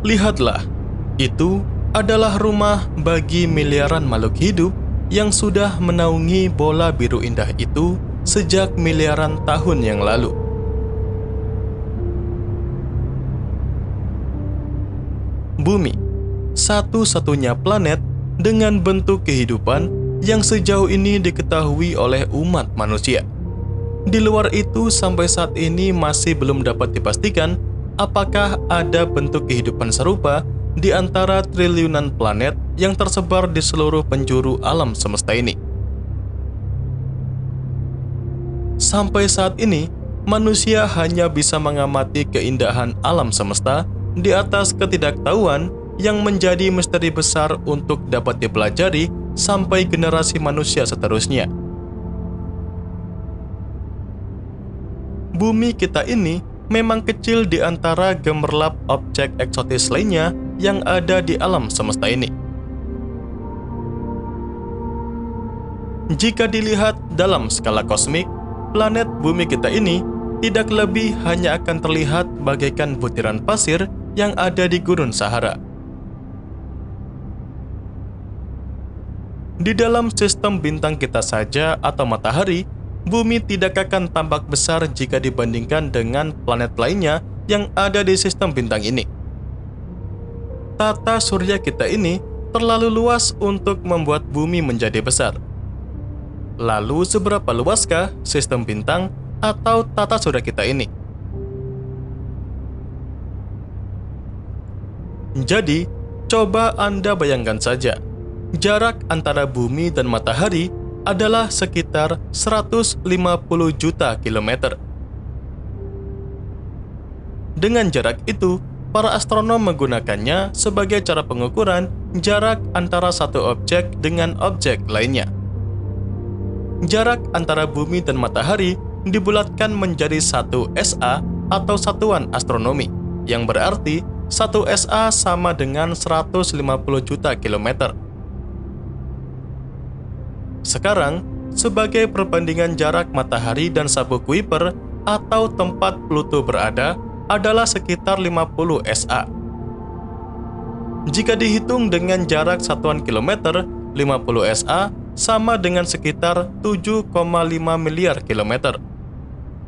Lihatlah, itu adalah rumah bagi miliaran makhluk hidup yang sudah menaungi bola biru indah itu sejak miliaran tahun yang lalu. Bumi, satu-satunya planet dengan bentuk kehidupan yang sejauh ini diketahui oleh umat manusia. Di luar itu, sampai saat ini masih belum dapat dipastikan apakah ada bentuk kehidupan serupa di antara triliunan planet yang tersebar di seluruh penjuru alam semesta ini. Sampai saat ini, manusia hanya bisa mengamati keindahan alam semesta di atas ketidaktahuan yang menjadi misteri besar untuk dapat dipelajari sampai generasi manusia seterusnya. Bumi kita ini memang kecil di antara gemerlap objek eksotis lainnya yang ada di alam semesta ini. Jika dilihat dalam skala kosmik, planet bumi kita ini tidak lebih hanya akan terlihat bagaikan butiran pasir yang ada di gurun Sahara. Di dalam sistem bintang kita saja atau matahari, bumi tidak akan tampak besar jika dibandingkan dengan planet lainnya yang ada di sistem bintang ini. Tata surya kita ini terlalu luas untuk membuat bumi menjadi besar. Lalu seberapa luaskah sistem bintang atau tata surya kita ini? Jadi, coba Anda bayangkan saja, jarak antara bumi dan matahari adalah sekitar 150 juta kilometer. Dengan jarak itu, para astronom menggunakannya sebagai cara pengukuran jarak antara satu objek dengan objek lainnya. Jarak antara bumi dan matahari dibulatkan menjadi 1 SA atau satuan astronomi, yang berarti 1 SA sama dengan 150 juta kilometer. Sekarang, sebagai perbandingan jarak matahari dan sabuk Kuiper atau tempat Pluto berada adalah sekitar 50 SA. Jika dihitung dengan jarak satuan kilometer, 50 SA sama dengan sekitar 7,5 miliar kilometer.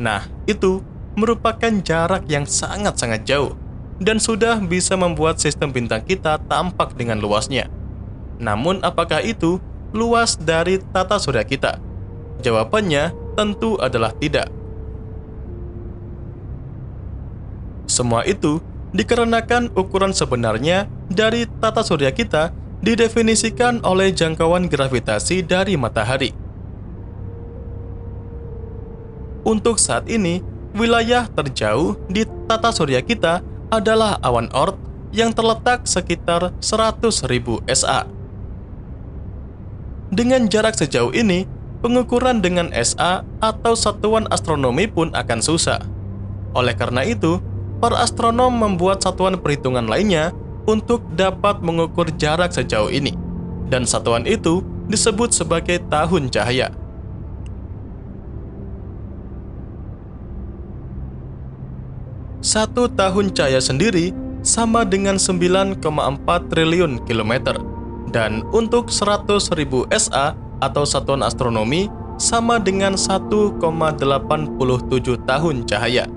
Nah, itu merupakan jarak yang sangat-sangat jauh dan sudah bisa membuat sistem bintang kita tampak dengan luasnya. Namun, apakah itu luas dari tata surya kita? Jawabannya tentu adalah tidak. Semua itu dikarenakan ukuran sebenarnya dari tata surya kita didefinisikan oleh jangkauan gravitasi dari matahari. Untuk saat ini, wilayah terjauh di tata surya kita adalah awan Oort yang terletak sekitar 100.000 SA. Dengan jarak sejauh ini, pengukuran dengan SA atau satuan astronomi pun akan susah. Oleh karena itu, para astronom membuat satuan perhitungan lainnya untuk dapat mengukur jarak sejauh ini, dan satuan itu disebut sebagai tahun cahaya. Satu tahun cahaya sendiri sama dengan 9,4 triliun kilometer, dan untuk 100.000 SA atau satuan astronomi sama dengan 1,87 tahun cahaya.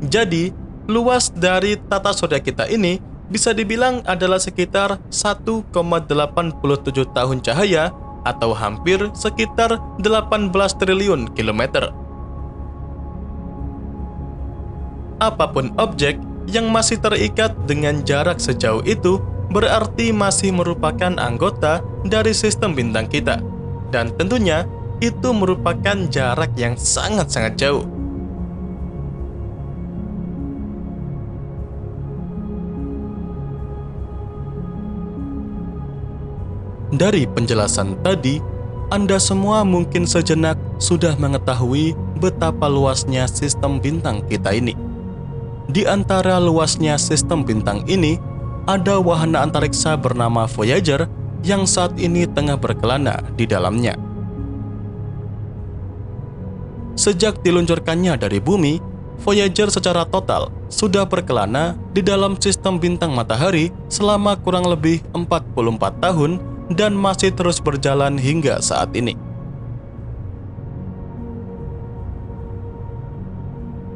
Jadi, luas dari tata surya kita ini bisa dibilang adalah sekitar 1,87 tahun cahaya atau hampir sekitar 18 triliun kilometer. Apapun objek yang masih terikat dengan jarak sejauh itu berarti masih merupakan anggota dari sistem bintang kita, dan tentunya itu merupakan jarak yang sangat-sangat jauh. Dari penjelasan tadi, Anda semua mungkin sejenak sudah mengetahui betapa luasnya sistem bintang kita ini. Di antara luasnya sistem bintang ini, ada wahana antariksa bernama Voyager yang saat ini tengah berkelana di dalamnya. Sejak diluncurkannya dari bumi, Voyager secara total sudah berkelana di dalam sistem bintang matahari selama kurang lebih 44 tahun dan masih terus berjalan hingga saat ini.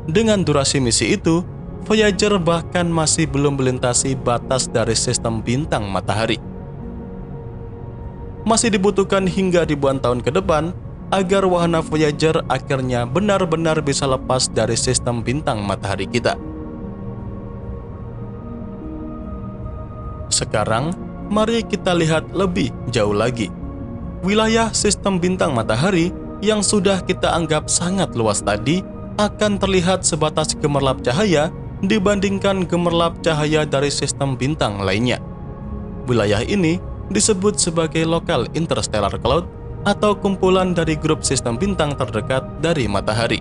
Dengan durasi misi itu, Voyager bahkan masih belum melintasi batas dari sistem bintang matahari. Masih dibutuhkan hingga ribuan tahun ke depan agar wahana Voyager akhirnya benar-benar bisa lepas dari sistem bintang matahari kita. Sekarang, mari kita lihat lebih jauh lagi. Wilayah sistem bintang matahari yang sudah kita anggap sangat luas tadi akan terlihat sebatas gemerlap cahaya dibandingkan gemerlap cahaya dari sistem bintang lainnya. Wilayah ini disebut sebagai Local Interstellar Cloud atau kumpulan dari grup sistem bintang terdekat dari matahari.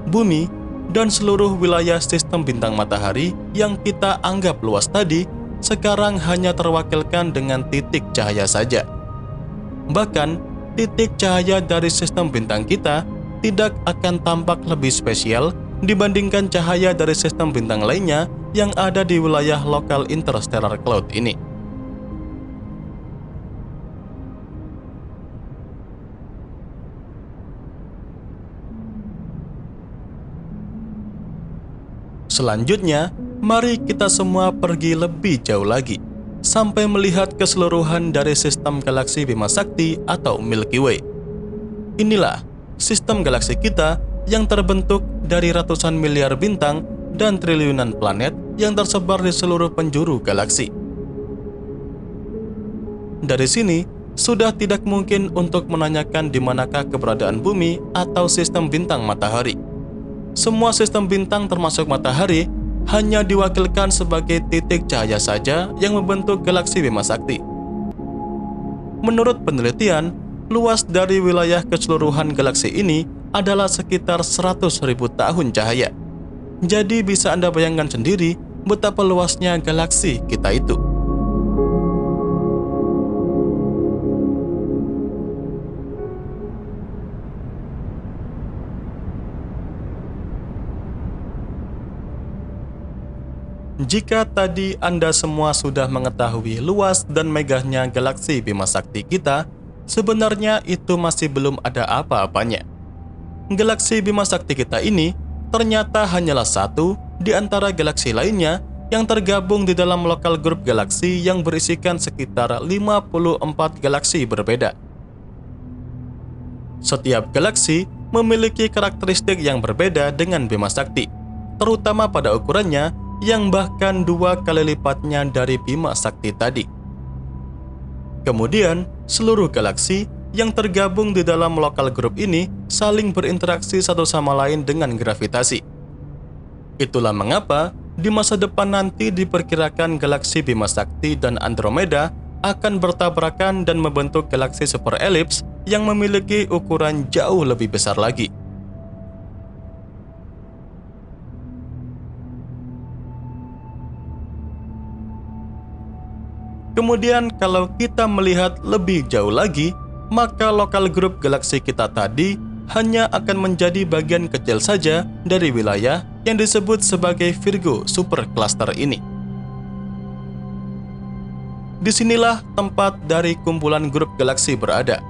Bumi dan seluruh wilayah sistem bintang matahari yang kita anggap luas tadi sekarang hanya terwakilkan dengan titik cahaya saja. Bahkan, titik cahaya dari sistem bintang kita tidak akan tampak lebih spesial dibandingkan cahaya dari sistem bintang lainnya yang ada di wilayah Local Interstellar Cloud ini. Selanjutnya, mari kita semua pergi lebih jauh lagi, sampai melihat keseluruhan dari sistem galaksi Bima Sakti atau Milky Way. Inilah sistem galaksi kita yang terbentuk dari ratusan miliar bintang dan triliunan planet yang tersebar di seluruh penjuru galaksi. Dari sini, sudah tidak mungkin untuk menanyakan di manakah keberadaan bumi atau sistem bintang matahari. Semua sistem bintang termasuk matahari hanya diwakilkan sebagai titik cahaya saja yang membentuk galaksi Bima Sakti. Menurut penelitian, luas dari wilayah keseluruhan galaksi ini adalah sekitar 100.000 tahun cahaya. Jadi bisa Anda bayangkan sendiri betapa luasnya galaksi kita itu. Jika tadi Anda semua sudah mengetahui luas dan megahnya galaksi Bima Sakti kita, sebenarnya itu masih belum ada apa-apanya. Galaksi Bima Sakti kita ini ternyata hanyalah satu di antara galaksi lainnya yang tergabung di dalam lokal grup galaksi yang berisikan sekitar 54 galaksi berbeda. Setiap galaksi memiliki karakteristik yang berbeda dengan Bima Sakti, terutama pada ukurannya yang bahkan 2 kali lipatnya dari Bima Sakti tadi. Kemudian, seluruh galaksi yang tergabung di dalam lokal grup ini saling berinteraksi satu sama lain dengan gravitasi. Itulah mengapa di masa depan nanti diperkirakan galaksi Bima Sakti dan Andromeda akan bertabrakan dan membentuk galaksi super elips yang memiliki ukuran jauh lebih besar lagi. Kemudian kalau kita melihat lebih jauh lagi, maka lokal grup galaksi kita tadi hanya akan menjadi bagian kecil saja dari wilayah yang disebut sebagai Virgo Supercluster ini. Disinilah tempat dari kumpulan grup galaksi berada.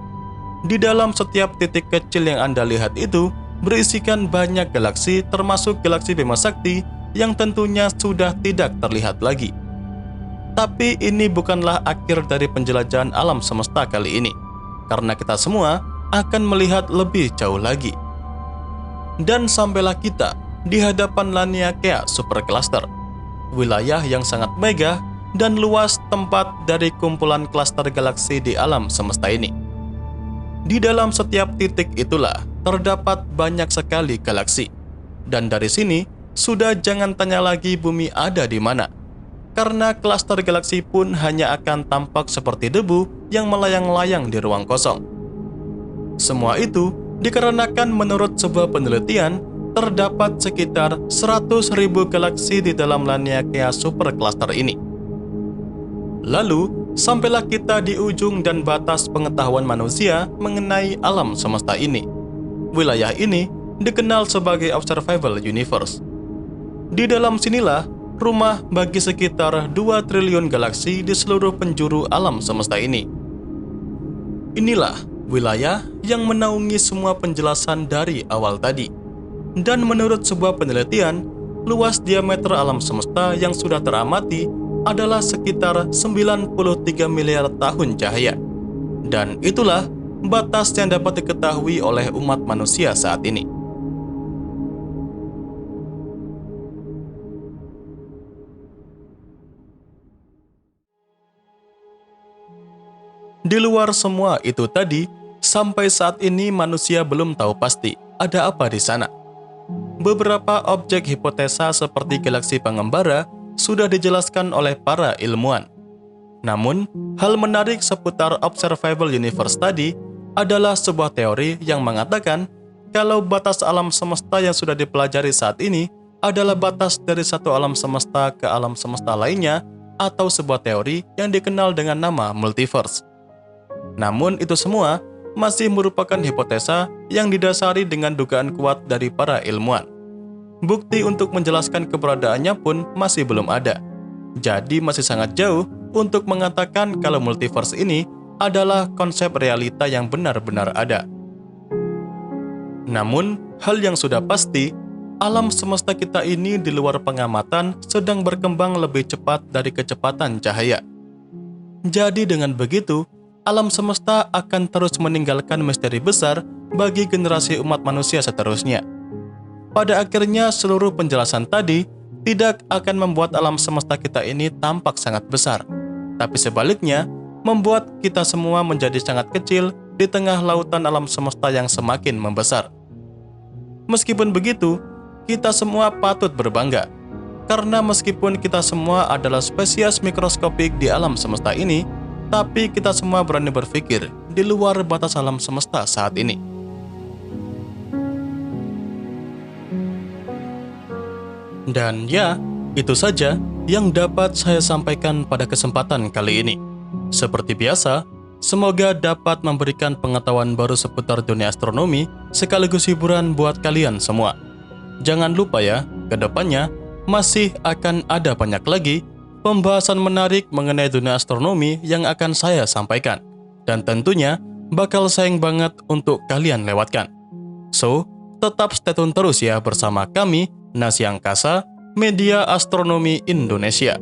Di dalam setiap titik kecil yang Anda lihat itu berisikan banyak galaksi termasuk galaksi Bima Sakti yang tentunya sudah tidak terlihat lagi. Tapi ini bukanlah akhir dari penjelajahan alam semesta kali ini, karena kita semua akan melihat lebih jauh lagi. Dan sampailah kita di hadapan Laniakea Supercluster, wilayah yang sangat megah dan luas tempat dari kumpulan klaster galaksi di alam semesta ini. Di dalam setiap titik itulah terdapat banyak sekali galaksi. Dan dari sini, sudah jangan tanya lagi bumi ada di mana. Karena klaster galaksi pun hanya akan tampak seperti debu yang melayang-layang di ruang kosong. Semua itu dikarenakan menurut sebuah penelitian, terdapat sekitar 100.000 galaksi di dalam Laniakea Supercluster ini. Lalu, sampailah kita di ujung dan batas pengetahuan manusia mengenai alam semesta ini. Wilayah ini dikenal sebagai Observable Universe. Di dalam sinilah rumah bagi sekitar 2 triliun galaksi di seluruh penjuru alam semesta ini. Inilah wilayah yang menaungi semua penjelasan dari awal tadi. Dan menurut sebuah penelitian, luas diameter alam semesta yang sudah teramati adalah sekitar 93 miliar tahun cahaya. Dan itulah batas yang dapat diketahui oleh umat manusia saat ini. Di luar semua itu tadi, sampai saat ini manusia belum tahu pasti ada apa di sana. Beberapa objek hipotesa seperti galaksi pengembara sudah dijelaskan oleh para ilmuwan. Namun, hal menarik seputar observable universe tadi adalah sebuah teori yang mengatakan kalau batas alam semesta yang sudah dipelajari saat ini adalah batas dari satu alam semesta ke alam semesta lainnya, atau sebuah teori yang dikenal dengan nama multiverse. Namun itu semua masih merupakan hipotesa yang didasari dengan dugaan kuat dari para ilmuwan. Bukti untuk menjelaskan keberadaannya pun masih belum ada. Jadi masih sangat jauh untuk mengatakan kalau multiverse ini adalah konsep realita yang benar-benar ada. Namun, hal yang sudah pasti, alam semesta kita ini di luar pengamatan sedang berkembang lebih cepat dari kecepatan cahaya. Jadi dengan begitu, alam semesta akan terus meninggalkan misteri besar bagi generasi umat manusia seterusnya. Pada akhirnya, seluruh penjelasan tadi tidak akan membuat alam semesta kita ini tampak sangat besar, tapi sebaliknya, membuat kita semua menjadi sangat kecil di tengah lautan alam semesta yang semakin membesar. Meskipun begitu, kita semua patut berbangga, karena meskipun kita semua adalah spesies mikroskopik di alam semesta ini, tapi kita semua berani berpikir di luar batas alam semesta saat ini. Dan ya, itu saja yang dapat saya sampaikan pada kesempatan kali ini. Seperti biasa, semoga dapat memberikan pengetahuan baru seputar dunia astronomi sekaligus hiburan buat kalian semua. Jangan lupa ya, ke depannya masih akan ada banyak lagi pembahasan menarik mengenai dunia astronomi yang akan saya sampaikan. Dan tentunya bakal sayang banget untuk kalian lewatkan. So, tetap stay tune terus ya bersama kami, Nasi Angkasa, Media Astronomi Indonesia.